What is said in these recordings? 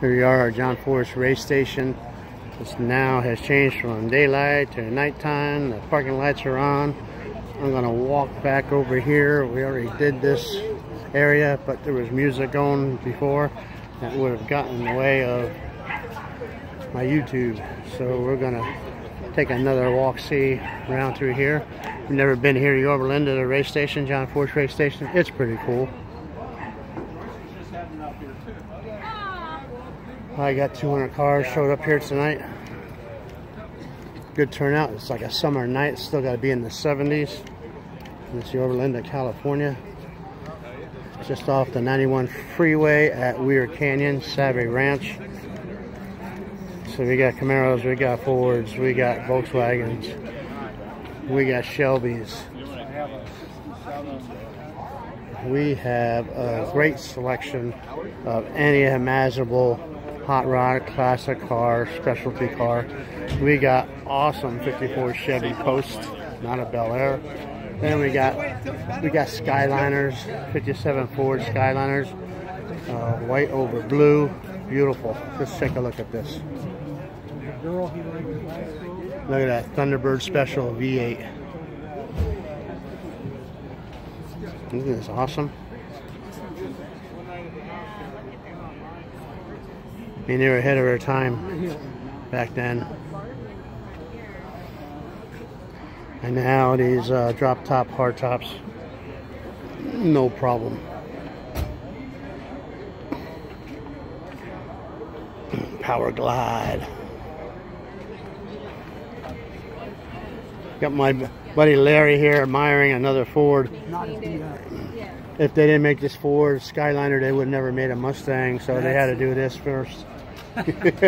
Here we are at John Forest race station. This now has changed from daylight to nighttime. The parking lights are on. I'm going to walk back over here. We already did this area, but there was music going before that would have gotten in the way of my YouTube. So we're going to take another walk-see around through here. We've never been here. You ever been to the race station, John Forest race station? It's pretty cool. I got 200 cars showed up here tonight. Good turnout. It's like a summer night. It's still got to be in the 70s. This is Yorba, California. Just off the 91 freeway at Weir Canyon, Savvy Ranch. So we got Camaros, we got Fords, we got Volkswagens, we got Shelbys. We have a great selection of any imaginable hot rod, classic car, specialty car. We got awesome 54 Chevy Post, not a Bel Air. Then we got Skyliners, 57 Ford Skyliners, white over blue, beautiful. Just take a look at this. Look at that Thunderbird Special V8. Isn't this awesome? I mean, they were ahead of their time back then. And now these drop top hard tops, no problem. Power Glide. Got my buddy Larry here admiring another Ford. If they didn't make this Ford Skyliner, they would have never made a Mustang, so they had to do this first. Isn't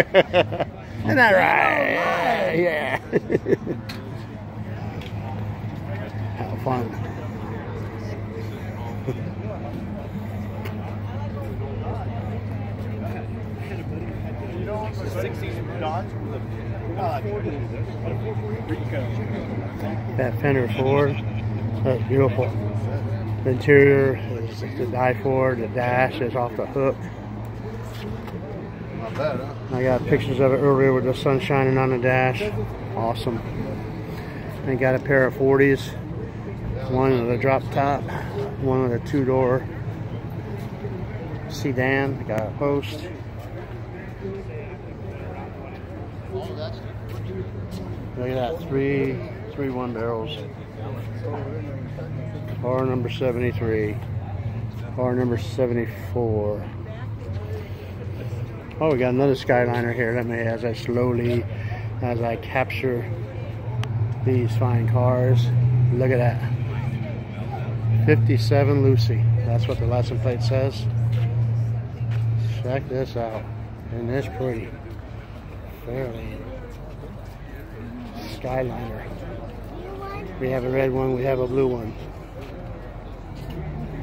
that right? Yeah. Have fun. That fender Ford, that's beautiful. The interior is to die for. The dash is off the hook. Not bad, huh? I got pictures of it earlier with the sun shining on the dash. Awesome. I got a pair of 40s. One with a drop top, one with a two-door sedan. Got a post. Look at that, three 1 barrels. Car number 73. Car number 74. Oh, we got another Skyliner here. Let me, as I capture these fine cars. Look at that. 57 Lucy. That's what the license plate says. Check this out. Isn't this pretty? Fairly. Skyliner. We have a red one, we have a blue one.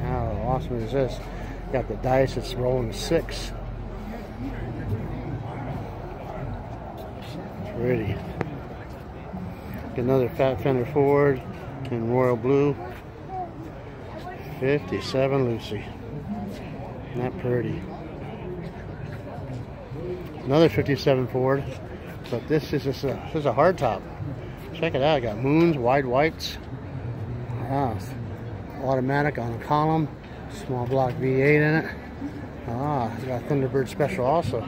How awesome is this? Got the dice, it's rolling a 6. Pretty. Another fat fender Ford in royal blue. 57 Lucy. Isn't that pretty? Another 57 Ford, but this is a hard top. Check it out. I got moons, wide whites. Ah, automatic on a column. Small block V8 in it. Ah, I got Thunderbird Special also.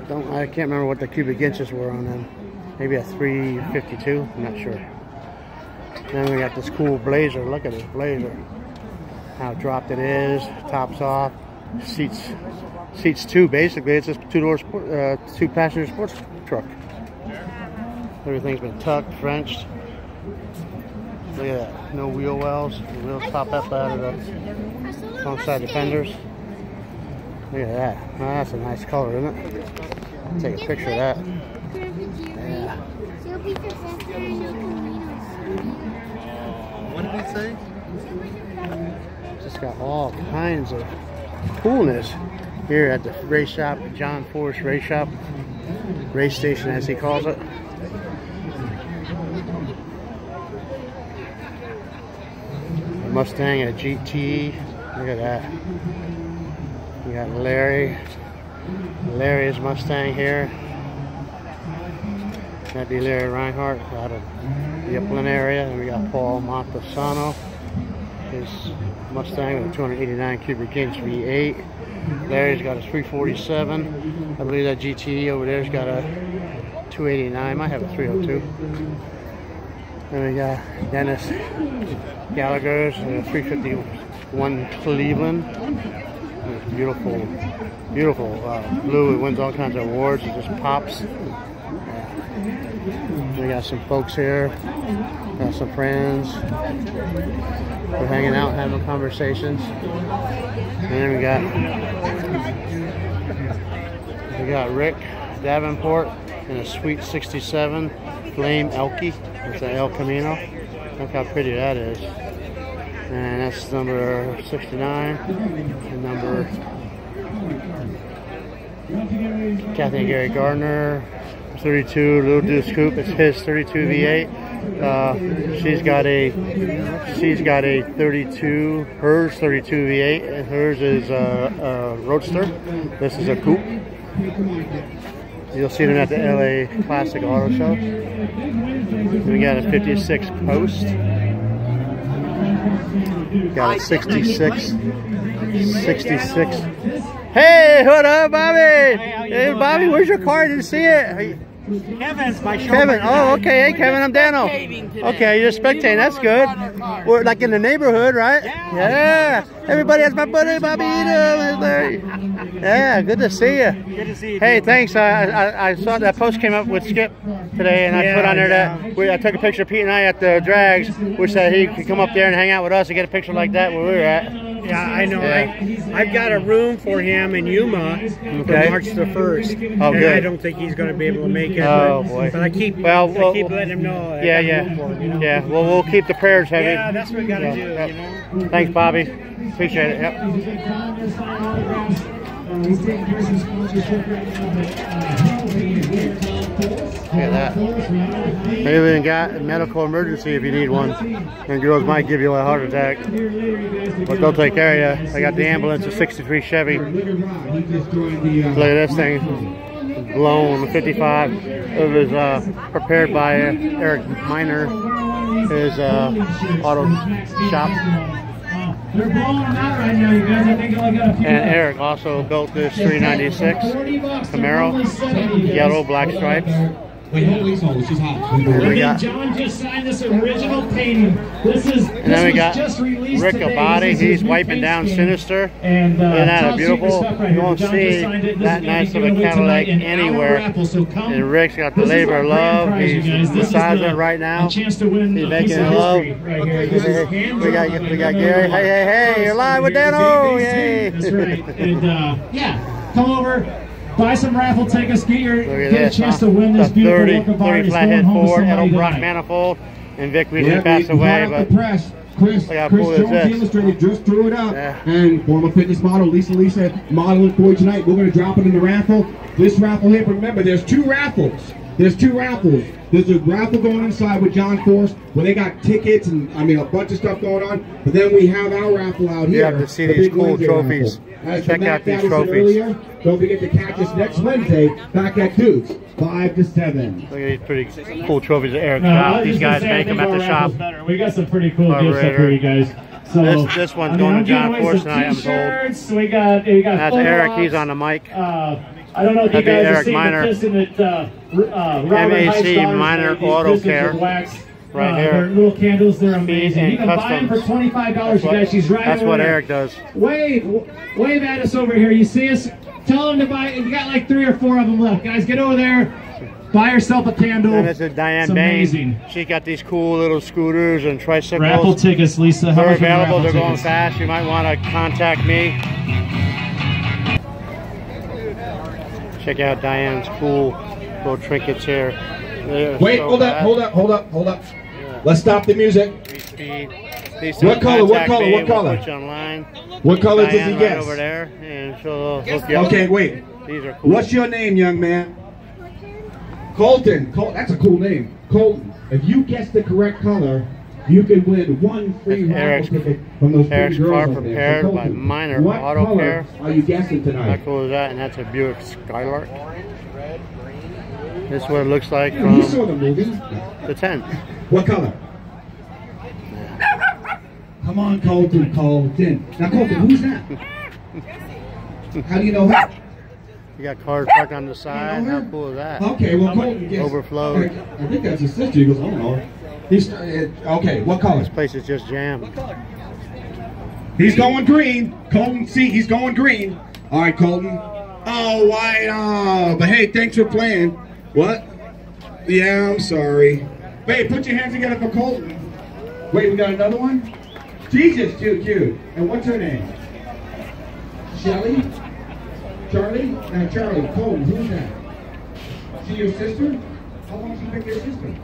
I can't remember what the cubic inches were on them. Maybe a 352. I'm not sure. Then we got this cool Blazer. Look at this Blazer. How dropped it is. Tops off. Seats two. Basically, it's a two-passenger sports truck. Everything's been tucked, Frenched. Look at that. No wheel wells. The wheels pop up out of the alongside the fenders. Look at that. Oh, that's a nice color, isn't it? Take a picture of that. Yeah. What did he say? Just got all kinds of coolness here at the race shop, John Forest Race Shop. Race station, as he calls it. Mustang, a GT. Look at that. We got Larry's Mustang here. Got the Larry Reinhardt out of the Upland area. And we got Paul Montesano, his Mustang with a 289 cubic inch V8. Larry's got a 347. I believe that GTE over there's got a 289. Might have a 302. Then we got Dennis Gallagher's 351 Cleveland. It's beautiful, beautiful blue. It wins all kinds of awards. It just pops. We got some folks here. Got some friends. We're hanging out, having conversations. And then we got Rick Davenport in a sweet 67 Flame Elky. It's an El Camino. Look how pretty that is. And that's number 69. And number Kathy and Gary Gardner. 32 Little Deuce Coupe. It's his 32 V8. She's got a 32. Hers 32 V8, and hers is a Roadster. This is a coupe. You'll see them at the LA Classic Auto Show. We got a 56 Post. Got a 66. Hey, what up, Bobby? Hey, Bobby, where's your car? I didn't see it. Kevin's my show. Kevin, oh, okay. Hey, Kevin, I'm Dano. Okay, you're spectating. That's good. We're like in the neighborhood, right? Yeah. Everybody has my buddy, Bobby. Yeah, good to see you. Good to see you. Hey, thanks. I saw that post came up with Skip today, and I put on there that I took a picture of Pete and I at the drags, which said he could come up there and hang out with us and get a picture like that where we were at. Yeah, I know. Yeah. I've got a room for him in Yuma for March the 1st. Oh, and good. I don't think he's going to be able to make it. Oh, boy. But I keep letting him know. Yeah. Yeah, well, we'll keep the prayers heavy. Yeah, that's what we got to do. Yep. You know? Thanks, Bobby. Appreciate it. Yep. Look at that. They even got a medical emergency if you need one. And girls might give you a heart attack. But they'll take care of you. I got the ambulance, a 63 Chevy. Look at this thing. Blown, 55. It was prepared by Eric Miner, his auto shop. And Eric also built this 396 Camaro, yellow, black stripes. We got John just signed this original painting. And then we got Rick Abadi. He's wiping down Sinister. And isn't that beautiful? You won't see that nice of a Cadillac anywhere. And Rick's got the labor of love. He's massaging it right now. He's making love. We got Gary. Hey, you're live with Dano. Yay! That's right. And yeah, come over. Buy some raffle tickets, get a chance to win this beautiful work of art. 30 flathead Ford, Edelbrock manifold, and Vic recently passed away, but Chris Jones Illustrated just drew it up, and former fitness model Lisa modeling for you tonight. We're going to drop it in the raffle. This raffle here, but remember, there's two raffles. There's a raffle going inside with John Force where they got tickets and a bunch of stuff going on. But then we have our raffle out here. You have to see these cool trophies. Check out these trophies. Don't forget to catch us next Wednesday back at Duke's, 5 to 7. Look at these pretty cool trophies at Eric's shop. These guys make them at the shop. We got some pretty cool gifts up for you guys. So this one's going to John Force tonight, I'm told. We got that's Eric. He's on the mic. I don't know if you guys have seen Miner. the kissing that MAC Miner Auto Care. Right here. Their little candles, they're amazing. You can buy them for $25, you guys. She's right That's over what there. Eric does. Wave at us over here. You see us? Tell them to buy it. You got like 3 or 4 of them left. Guys, get over there. Buy yourself a candle. And this is Diane Bain. She got these cool little scooters and tricycles. Raffle tickets, Lisa. They're available. They're going fast. You might want to contact me. Check out Diane's cool little trinkets here. Wait, hold up. Yeah. Let's stop the music. What color? What color? What color? Put you online. What color does he right guess? over there, and she'll hook you up. Okay, wait. These are cool. What's your name, young man? Colton. That's a cool name. Colton. If you guess the correct color, you can win one free raffle ticket from those Eric's pretty car girls over there. prepared So, by Colton, Minor what Auto color Care. are you guessing How tonight? cool is that? And that's a Buick Skylark. This is what it looks like Yeah, you saw from the movie. the tent. What color? Come on, Colton. Colton. Now, Colton, who's that? How do you know her? You got cars parked on the side. How cool is that? Okay, well, Colton gets... Overflowed. I think that's his sister. He goes, I don't know. He's... okay, what color? This place is just jammed. He's going green. Colton, see, he's going green. All right, Colton. Oh, white. Oh, but hey, thanks for playing. What? Yeah, I'm sorry. Hey, put your hands together for Colton. Wait, we got another one? Jesus, too cute. And what's her name? Shelly? Charlie? Now, Charlie, Colton, who's that? She your sister? How long she been your sister?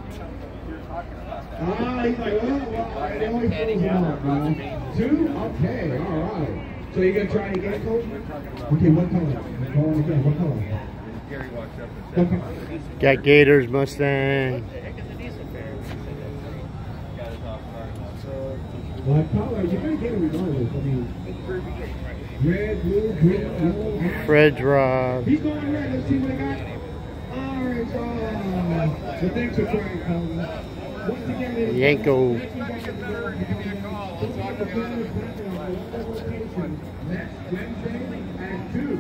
Ah, he's like, well, they always fools him out, man. 2? Okay, all right. So you're going to try it again, Colton? Okay, what color? Go on again, what color? Got Gators, Mustang. What color? You're going to get it regardless. I mean, red, blue, green, yellow. Fred Drive. He's going red. Let's see what I got. Orange. Oh. So thanks for trying, Colton. Once again, Yanko. next Wednesday at 2.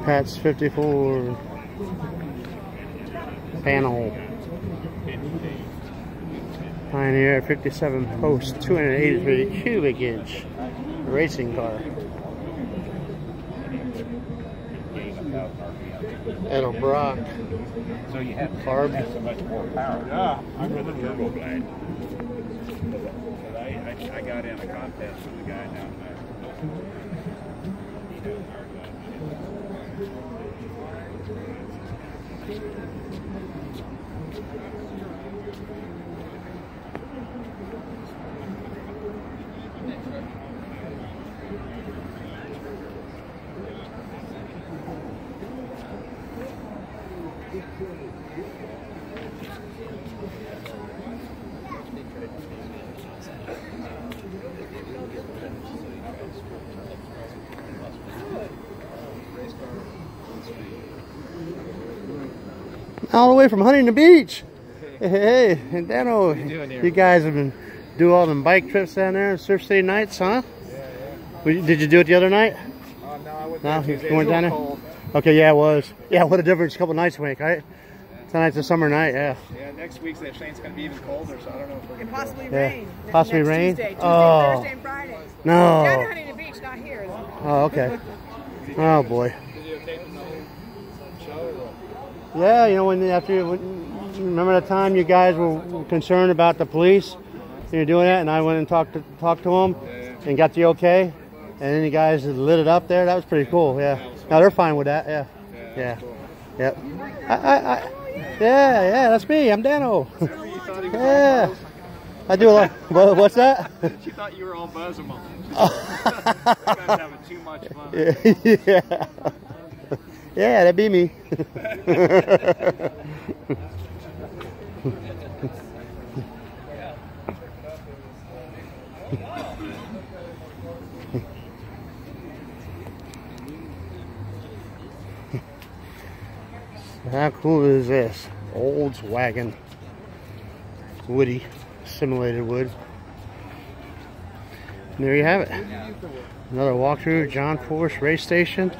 Pat's 54. Panel. Pioneer 57 post 283 cubic inch racing car. Edelbrock. So you have Carb. so much more power. Yeah, I'm with the turbo blade. I got in a contest with a guy down there. All the way from Huntington Beach. Hey, and Dano, you guys have been doing all them bike trips down there and Surf City nights, huh? Yeah. Did you do it the other night? No, I went No, you went down there? Okay, yeah, it was. Yeah, what a difference a couple nights make, right? Tonight's a summer night, yeah. Yeah, next week they're saying it's going to be even colder, so I don't know if we're going to possibly Yeah. rain. Possibly Next rain? Tuesday, Oh. Thursday, and Friday. No. Down in Huntington Beach, not here. Oh, okay. Oh, boy. Yeah, you know, remember that time you guys were concerned about the police? You're doing that, and I went and talked to them and got the okay, and then you guys lit it up there. That was pretty cool. Yeah. Now they're fine with that. Yeah. Yeah. Yep. Yeah. That's me. I'm Dano. Yeah. I do a lot. What's that? She thought you were all Buzzamon. You guys having too much fun. Yeah. Yeah, that'd be me. How cool is this? Volkswagen. Woody. Simulated wood. And there you have it. Another walkthrough, John Force Race Station.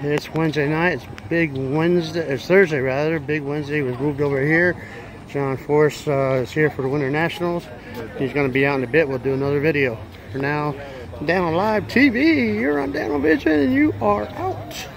It's Wednesday night. It's Big Wednesday. It's Thursday rather. Big Wednesday was moved over here. John Force is here for the Winter Nationals. He's going to be out in a bit. We'll do another video. For now, Dano Live TV. You're on Dano Vision and you are out.